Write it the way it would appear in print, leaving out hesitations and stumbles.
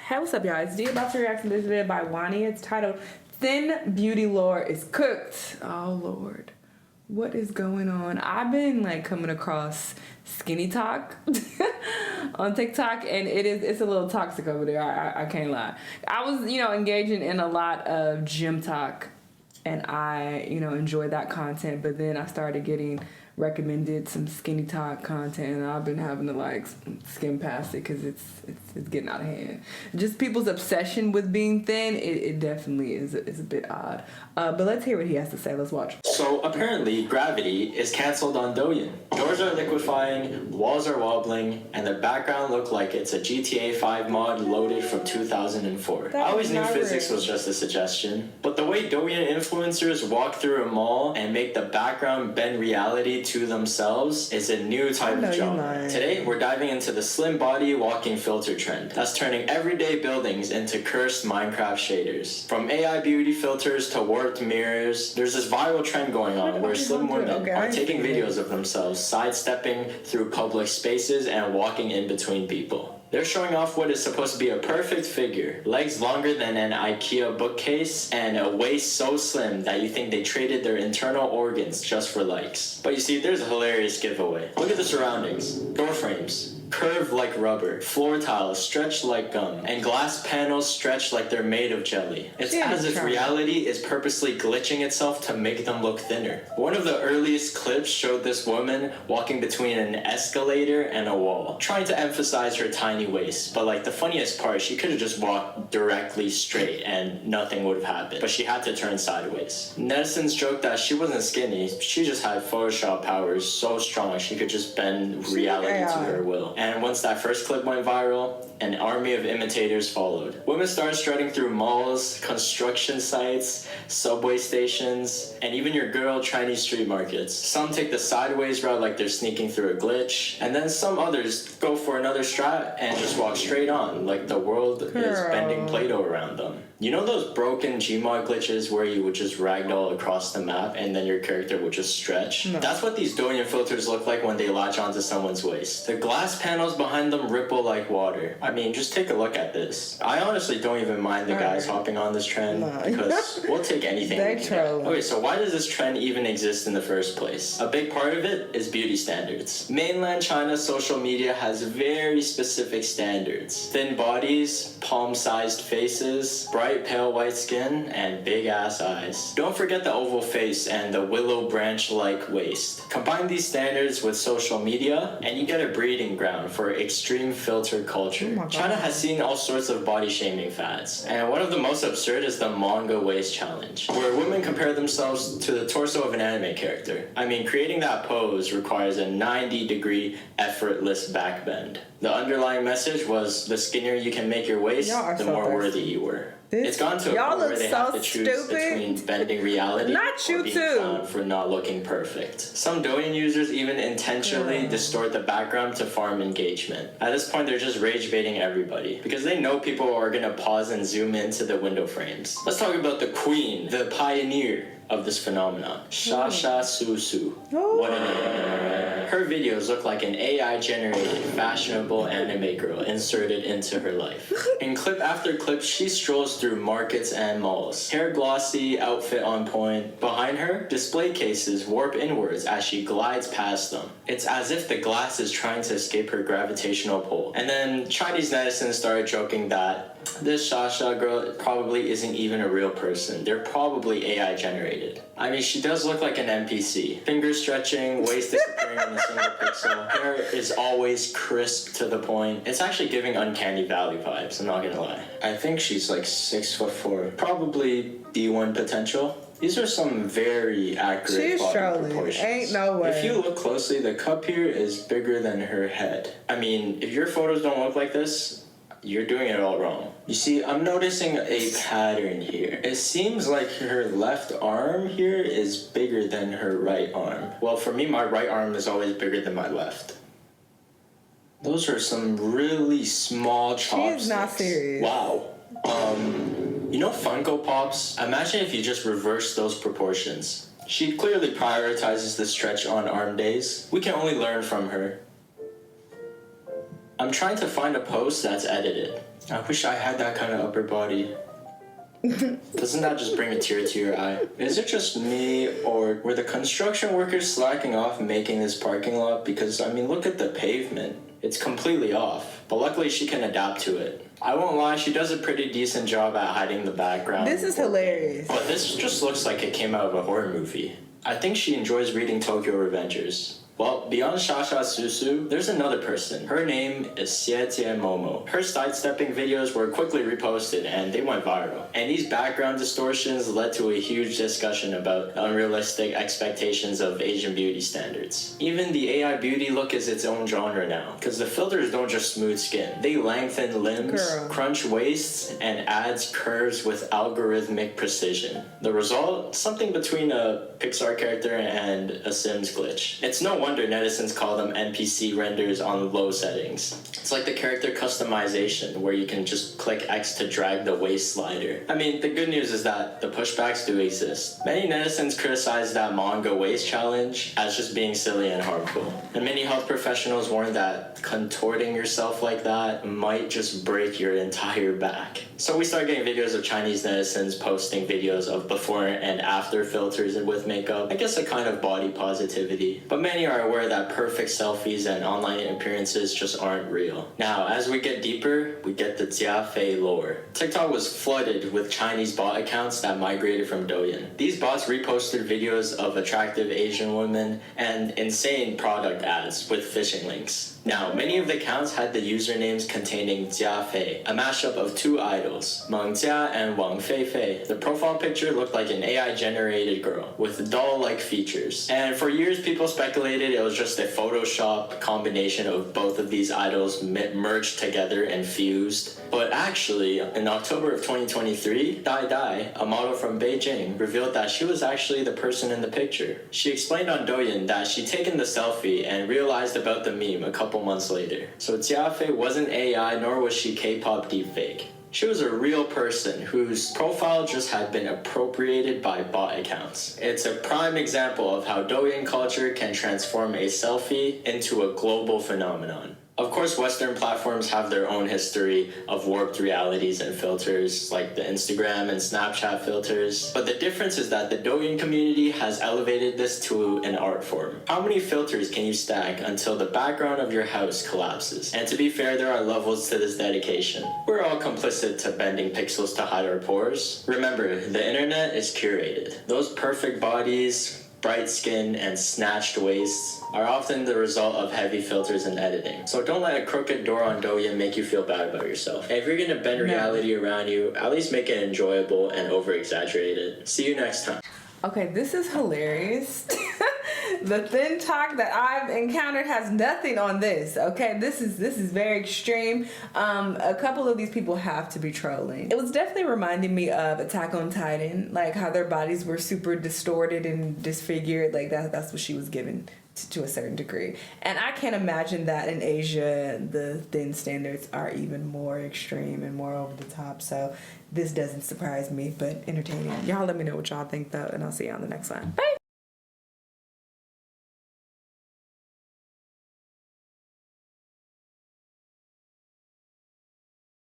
Hey, what's up, y'all? It's D about to react to this video by Wani. It's titled Thin Beauty Lore is Cooked. Oh, Lord. What is going on? I've been like coming across skinny talk on TikTok, and it's a little toxic over there. I can't lie. I was, engaging in a lot of gym talk, and I, enjoy that content, but then I started getting recommended some skinny talk content, and I've been having to like skim past it because it's getting out of hand. Just people's obsession with being thin, it definitely is a bit odd. But let's hear what he has to say. Let's watch. So apparently gravity is cancelled on Douyin. Doors are liquefying, walls are wobbling, and the background looked like it's a GTA 5 mod loaded from 2004. I always knew physics was just a suggestion, but the way Douyin influencers walk through a mall and make the background bend reality to themselves is a new type of genre. Today, we're diving into the slim body walking filter trend that's turning everyday buildings into cursed Minecraft shaders. From AI beauty filters to warped mirrors, there's this viral trend going on where slim women are taking videos of themselves sidestepping through public spaces and walking in between people. They're showing off what is supposed to be a perfect figure, legs longer than an IKEA bookcase, and a waist so slim that you think they traded their internal organs just for likes. But you see, there's a hilarious giveaway. Look at the surroundings. Door frames curved like rubber, floor tiles stretched like gum, and glass panels stretched like they're made of jelly. It's as if reality is purposely glitching itself to make them look thinner. One of the earliest clips showed this woman walking between an escalator and a wall, trying to emphasize her tiny waist. But like the funniest part, she could have just walked directly straight and nothing would have happened, but she had to turn sideways. Netizens joked that she wasn't skinny, she just had Photoshop powers so strong she could just bend reality to her will. And once that first clip went viral, an army of imitators followed. Women started strutting through malls, construction sites, subway stations, and even your girl Chinese street markets. Some take the sideways route like they're sneaking through a glitch, and then some others go for another strat and just walk straight on like the world is bending Play-Doh around them. You know those broken Gmod glitches where you would just ragdoll across the map and then your character would just stretch? No. That's what these Douyin filters look like when they latch onto someone's waist. The glass panels behind them ripple like water. I mean, just take a look at this. I honestly don't even mind the guys hopping on this trend because we'll take anything we can get. Okay, so why does this trend even exist in the first place? A big part of it is beauty standards. Mainland China's social media has very specific standards. Thin bodies, palm-sized faces, bright pale white skin, and big ass eyes. Don't forget the oval face and the willow branch-like waist. Combine these standards with social media and you get a breeding ground for extreme filter culture. China has seen all sorts of body shaming fads, and one of the most absurd is the manga waist challenge, where women compare themselves to the torso of an anime character. I mean, creating that pose requires a 90-degree effortless backbend. The underlying message was the skinnier you can make your waist, the more worthy you were. It's gone to a point where they have to choose between bending reality or being clowned for not looking perfect. Some Douyin users even intentionally distort the background to farm engagement. At this point, they're just rage baiting everybody because they know people are gonna pause and zoom into the window frames. Let's talk about the queen, the pioneer of this phenomenon, Sha Su Su. What a name. Her videos look like an AI-generated, fashionable anime girl inserted into her life. In clip after clip, she strolls through markets and malls. Hair glossy, outfit on point. Behind her, display cases warp inwards as she glides past them. It's as if the glass is trying to escape her gravitational pull. And then Chinese netizens started joking that this Sha girl probably isn't even a real person. They're probably AI generated. I mean, she does look like an NPC. Fingers stretching, waist disappearing in a single pixel. Hair is always crisp to the point. It's actually giving uncanny valley vibes, I'm not gonna lie. I think she's like 6'4". Probably D1 potential. These are some very accurate body proportions. Ain't no way. If you look closely, the cup here is bigger than her head. I mean, if your photos don't look like this, you're doing it all wrong. You see, I'm noticing a pattern here. It seems like her left arm here is bigger than her right arm. Well, for me, my right arm is always bigger than my left. Those are some really small chopsticks. She's not serious. Wow. You know Funko Pops? Imagine if you just reverse those proportions. She clearly prioritizes the stretch on arm days. We can only learn from her. I'm trying to find a post that's edited. I wish I had that kind of upper body. Doesn't that just bring a tear to your eye? Is it just me, or were the construction workers slacking off making this parking lot? Because, I mean, look at the pavement. It's completely off. But luckily she can adapt to it. I won't lie, she does a pretty decent job at hiding the background. This is hilarious. But this just looks like it came out of a horror movie. I think she enjoys reading Tokyo Revengers. Well, beyond Shasha Susu, there's another person. Her name is Xie Momo. Her sidestepping videos were quickly reposted and they went viral. And these background distortions led to a huge discussion about unrealistic expectations of Asian beauty standards. Even the AI beauty look is its own genre now, because the filters don't just smooth skin. They lengthen limbs, crunch waists, and adds curves with algorithmic precision. The result? Something between a Pixar character and a Sims glitch. It's no wonder netizens call them NPC renders on low settings. It's like the character customization, where you can just click X to drag the waist slider. I mean, the good news is that the pushbacks do exist. Many netizens criticize that manga waist challenge as just being silly and harmful. And many health professionals warn that contorting yourself like that might just break your entire back. So we start getting videos of Chinese netizens posting videos of before and after filters with makeup. I guess a kind of body positivity. But many are aware that perfect selfies and online appearances just aren't real. Now, as we get deeper, we get the Jia Fei lore. TikTok was flooded with Chinese bot accounts that migrated from Douyin. These bots reposted videos of attractive Asian women and insane product ads with phishing links. Now, many of the accounts had the usernames containing Jia Fei, a mashup of two idols, Meng Jia and Wang Feifei. The profile picture looked like an AI-generated girl with doll-like features. And for years, people speculated it was just a Photoshop combination of both of these idols merged together and fused. But actually, in October of 2023, Dai Dai, a model from Beijing, revealed that she was actually the person in the picture. She explained on Douyin that she'd taken the selfie and realized about the meme a couple months later. So Jia Fei wasn't AI, nor was she K-pop deepfake. She was a real person whose profile just had been appropriated by bot accounts. It's a prime example of how Douyin culture can transform a selfie into a global phenomenon. Of course, Western platforms have their own history of warped realities and filters, like the Instagram and Snapchat filters. But the difference is that the Douyin community has elevated this to an art form. How many filters can you stack until the background of your house collapses? And to be fair, there are levels to this dedication. We're all complicit to bending pixels to hide our pores. Remember, the internet is curated. Those perfect bodies, bright skin, and snatched waists are often the result of heavy filters and editing. So don't let a crooked door on Douyin make you feel bad about yourself. And if you're gonna bend reality around you, at least make it enjoyable and over-exaggerated. See you next time. Okay, this is hilarious. The thin talk that I've encountered has nothing on this. Okay, this is very extreme. A couple of these people have to be trolling. It was definitely reminding me of Attack on Titan, like how their bodies were super distorted and disfigured. Like that's what she was given to a certain degree. And I can't imagine that in Asia the thin standards are even more extreme and more over the top. So this doesn't surprise me, but entertaining. Y'all let me know what y'all think though, and I'll see you on the next one. Bye.